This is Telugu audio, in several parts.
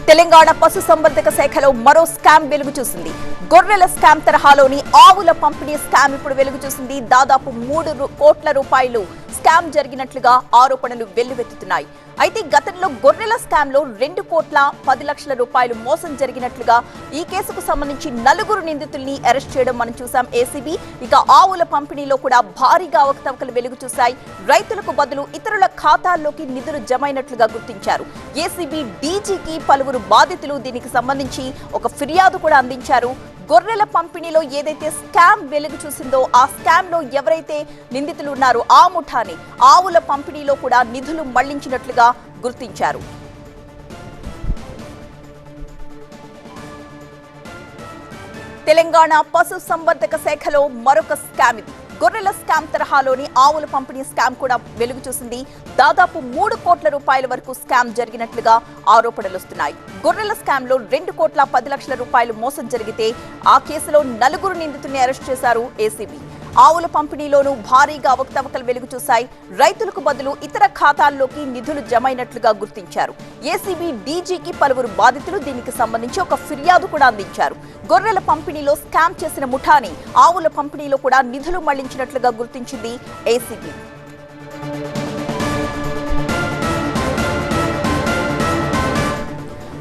తెలంగాణ పశుసంవర్ధక శాఖలో మరో స్కామ్ వెలుగు చూసింది. గొర్రెల స్కామ్ తరహాలోని ఆవుల పంపిణీ స్కామ్ ఇప్పుడు వెలుగు చూసింది. దాదాపు 3 కోట్ల రూపాయలు స్కామ్ జరిగినట్లుగా ఆరోపణలు వెల్లువెత్తుతున్నాయి. అయితే గతంలో గొర్రెల స్కామ్ లో 2 కోట్ల 10 లక్షల రూపాయలు మోసం జరిగినట్లుగా ఈ కేసుకు సంబంధించి 4 నిందితుల్ని అరెస్ట్ చేయడం మనం చూసాం ఏసీబీ. ఇక ఆవుల పంపిణీలో కూడా భారీగా అవకతవకలు వెలుగు చూశాయి. రైతులకు బదులు ఇతరుల ఖాతాల్లోకి నిధులు జమైనట్లుగా గుర్తించారు. ఏసీబీ డీజీకి పలువురు బాధితులు దీనికి సంబంధించి ఒక ఫిర్యాదు కూడా అందించారు. గొర్రెల పంపిణీలో ఏదైతే స్కామ్ వెలుగు చూసిందో ఆ స్కామ్ లో ఎవరైతే నిందితులు ఉన్నారో ఆ ముఠాని ఆవుల పంపిణీలో కూడా నిధులు మళ్లించినట్లుగా గుర్తించారు. తెలంగాణ పశు సంవర్ధక శాఖలో మరొక స్కామ్ ఇది. గొర్రెల స్కామ్ తరహాలోని ఆవుల పంపిణీ స్కామ్ కూడా వెలుగు చూసింది. దాదాపు 3 కోట్ల రూపాయల వరకు స్కామ్ జరిగినట్లుగా ఆరోపణలు వస్తున్నాయి. గొర్రెల స్కామ్ లో 2 కోట్ల 10 లక్షల రూపాయలు మోసం జరిగితే ఆ కేసులో 4 నిందితుల్ని అరెస్ట్ చేశారు ఏసీబీ. ఆవుల పంపిణీలోనూ భారీగా అవకతవకలు వెలుగు చూశాయి. రైతులకు బదులు ఇతర ఖాతాల్లోకి నిధులు జమైనట్లుగా గుర్తించారు. ఏసీబీ డీజీకి పలువురు బాధితులు దీనికి సంబంధించి ఒక ఫిర్యాదు కూడా అందించారు. గొర్రెల పంపిణీలో స్కామ్ చేసిన ముఠాని ఆవుల పంపిణీలో కూడా నిధులు మళ్లించినట్లుగా గుర్తించింది ఏసీబీ.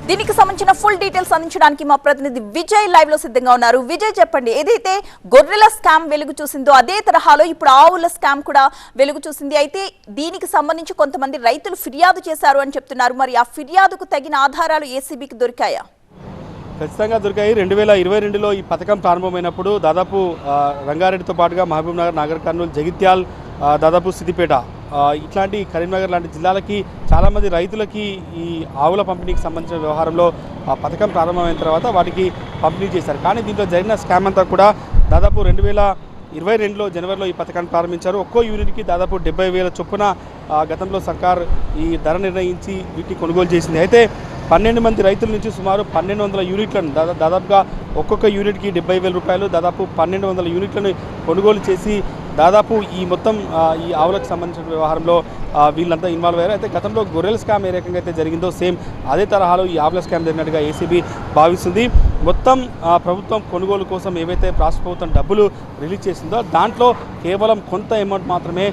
దీనికి సంబంధించిన ఫుల్ డీటెయిల్స్ అందించడానికి మా ప్రతినిధి విజయ్ లైవ్ లో సిద్ధంగా ఉన్నారు. విజయ్ చెప్పండి, ఏదైతే గొర్రెల స్కామ్ వెలుగు చూసిందో అదే తరహాలో ఇప్పుడు ఆవుల స్కామ్ కూడా వెలుగు చూసింది. అయితే దీనికి సంబంధించి కొంతమంది రైతులు ఫిర్యాదు చేశారు అని చెప్తున్నారు. మరి ఆ ఫిర్యాదుకు తగిన ఆధారాలు ఏసీబీకి దొరికాయా? ఖచ్చితంగా దొరికాయి. 2022లో ఈ పథకం ప్రారంభమైనప్పుడు దాదాపు రంగారెడ్డితో పాటుగా మహబూబ్ నగర్, నాగర్ కర్నూలు, జగిత్యాల్, దాదాపు సిద్దిపేట ఇట్లాంటి కరీంనగర్ లాంటి జిల్లాలకి చాలామంది రైతులకి ఈ ఆవుల పంపిణీకి సంబంధించిన వ్యవహారంలో పథకం ప్రారంభమైన తర్వాత వాటికి పంపిణీ చేశారు. కానీ దీంట్లో జరిగిన స్కామ్ అంతా కూడా దాదాపు 2022లో జనవరిలో ఈ పథకాన్ని ప్రారంభించారు. ఒక్కో యూనిట్కి దాదాపు 70,000 చొప్పున గతంలో సర్కార్ ఈ ధర నిర్ణయించి వీటిని కొనుగోలు చేసింది. అయితే 12 మంది రైతుల నుంచి సుమారు 1200 యూనిట్లను దాదాపుగా ఒక్కొక్క యూనిట్కి 70,000 రూపాయలు, దాదాపు 1200 యూనిట్లను కొనుగోలు చేసి దాదాపు ఈ మొత్తం ఈ ఆవులకు సంబంధించిన వ్యవహారంలో వీళ్ళంతా ఇన్వాల్వ్ అయ్యారు. అయితే గతంలో గొర్రెల స్కామ్ ఏ రకంగా అయితే జరిగిందో సేమ్ అదే తరహాలో ఈ ఆవుల స్కామ్ జరిగినట్టుగా ఏసీబీ భావిస్తుంది. మొత్తం ప్రభుత్వం కొనుగోలు కోసం ఏవైతే రాష్ట్ర ప్రభుత్వం డబ్బులు రిలీజ్ చేసిందో దాంట్లో కేవలం కొంత అమౌంట్ మాత్రమే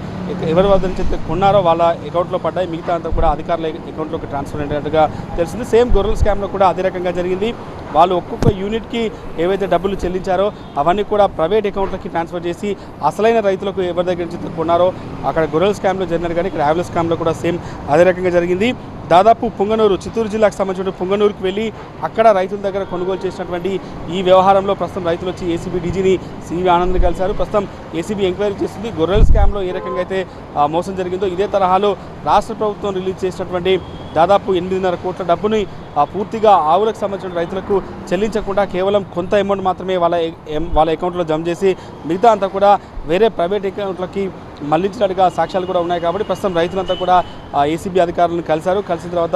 ఎవరి వద్ద నుంచి కొన్నారో వాళ్ళ అకౌంట్లో పడ్డాయి. మిగతా అంతా కూడా అధికారుల అకౌంట్లోకి ట్రాన్స్ఫర్ అయినట్టుగా తెలిసింది. సేమ్ గొర్రెల స్కామ్లో కూడా అదే రకంగా జరిగింది. వాళ్ళు ఒక్కొక్క యూనిట్కి ఏవైతే డబ్బులు చెల్లించారో అవన్నీ కూడా ప్రైవేట్ అకౌంట్లకి ట్రాన్స్ఫర్ చేసి అసలైన రైతులకు ఎవరి దగ్గర నుంచి కొన్నారో అక్కడ గొర్రెల స్కామ్లో జరిగినారు. కానీ ఇక్కడ ఆవుల స్కామ్లో కూడా సేమ్ అదే రకంగా జరిగింది. దాదాపు పుంగనూరు, చిత్తూరు జిల్లాకు సంబంధించిన పుంగనూరుకు వెళ్ళి అక్కడ రైతుల దగ్గర కొనుగోలు చేసినటువంటి ఈ వ్యవహారంలో ప్రస్తుతం రైతులు వచ్చి ఏసీబీ డీజీని సివి ఆనంద్ కలిశారు. ప్రస్తుతం ఏసీబీ ఎంక్వైరీ చేస్తుంది. గొర్రెల స్కామ్లో ఏ రకంగా అయితే మోసం జరిగిందో ఇదే తరహాలో రాష్ట్ర ప్రభుత్వం రిలీజ్ చేసినటువంటి దాదాపు 8.5 కోట్ల డబ్బుని పూర్తిగా ఆవులకు సంబంధించిన రైతులకు చెల్లించకుండా కేవలం కొంత అమౌంట్ మాత్రమే వాళ్ళ అకౌంట్లో జమ చేసి మిగతా అంతా కూడా వేరే ప్రైవేట్ అకౌంట్లకి మళ్లించినట్టుగా సాక్ష్యాలు కూడా ఉన్నాయి. కాబట్టి ప్రస్తుతం రైతులంతా కూడా ఏసీబీ అధికారులను కలిశారు. కలిసిన తర్వాత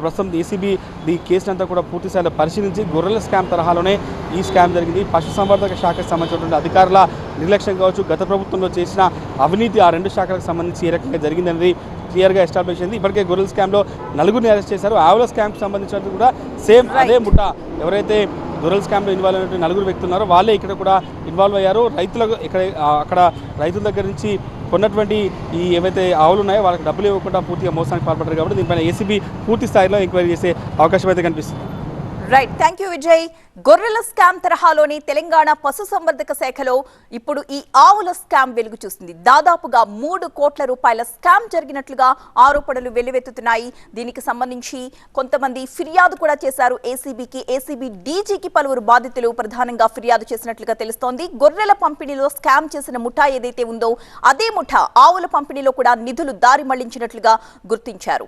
ప్రస్తుతం ఏసీబీ ఈ కేసునంతా కూడా పూర్తి స్థాయిలో పరిశీలించి గొర్రెల స్కామ్ తరహాలోనే ఈ స్కామ్ జరిగింది. పశుసంవర్ధక శాఖకు సంబంధించినటువంటి అధికారుల నిర్లక్ష్యం కావచ్చు, గత ప్రభుత్వంలో చేసిన అవినీతి ఆ 2 శాఖలకు సంబంధించి ఏ రకంగా జరిగిందనేది క్లియర్గా ఎస్టాబ్లిష్ అయింది. ఇప్పటికే గొర్రెల స్కామ్లో 4 అరెస్ట్ చేశారు. ఆవుల స్కామ్కి సంబంధించినట్టు కూడా సేమ్ అదే ముఠా ఎవరైతే గొర్రెల స్కామ్లో ఇన్వాల్వ్ అయినటువంటి 4 వ్యక్తులు ఉన్నారో వాళ్ళే ఇక్కడ కూడా ఇన్వాల్వ్ అయ్యారు. రైతులకు అక్కడ రైతుల దగ్గర నుంచి కొన్నటువంటి ఈ ఏవైతే ఆవులు ఉన్నాయో వాళ్ళకి డబ్బులు ఇవ్వకుండా పూర్తిగా మోసానికి పాల్పడ్డారు. కాబట్టి దీనిపైన ఏసీబీ పూర్తి స్థాయిలో ఎంక్వైరీ చేసే అవకాశం అయితే కనిపిస్తుంది. Right, thank you Vijay. గొర్రెల స్కామ్ తరహాలోని తెలంగాణ పశుసంవర్ధక శాఖలో ఇప్పుడు ఈ ఆవుల స్కామ్ వెలుగు చూస్తుంది. దాదాపుగా 3 కోట్ల రూపాయల స్కామ్ జరిగినట్లుగా ఆరోపణలు వెల్లువెత్తుతున్నాయి. దీనికి సంబంధించి కొంతమంది ఫిర్యాదు కూడా చేశారు ఏసీబీకి. ఏసీబీ డీజీకి పలువురు బాధితులు ప్రధానంగా ఫిర్యాదు చేసినట్లుగా తెలుస్తోంది. గొర్రెల పంపిణీలో స్కామ్ చేసిన ముఠా ఏదైతే ఉందో అదే ముఠా ఆవుల పంపిణీలో కూడా నిధులు దారి మళ్లించినట్లుగా గుర్తించారు.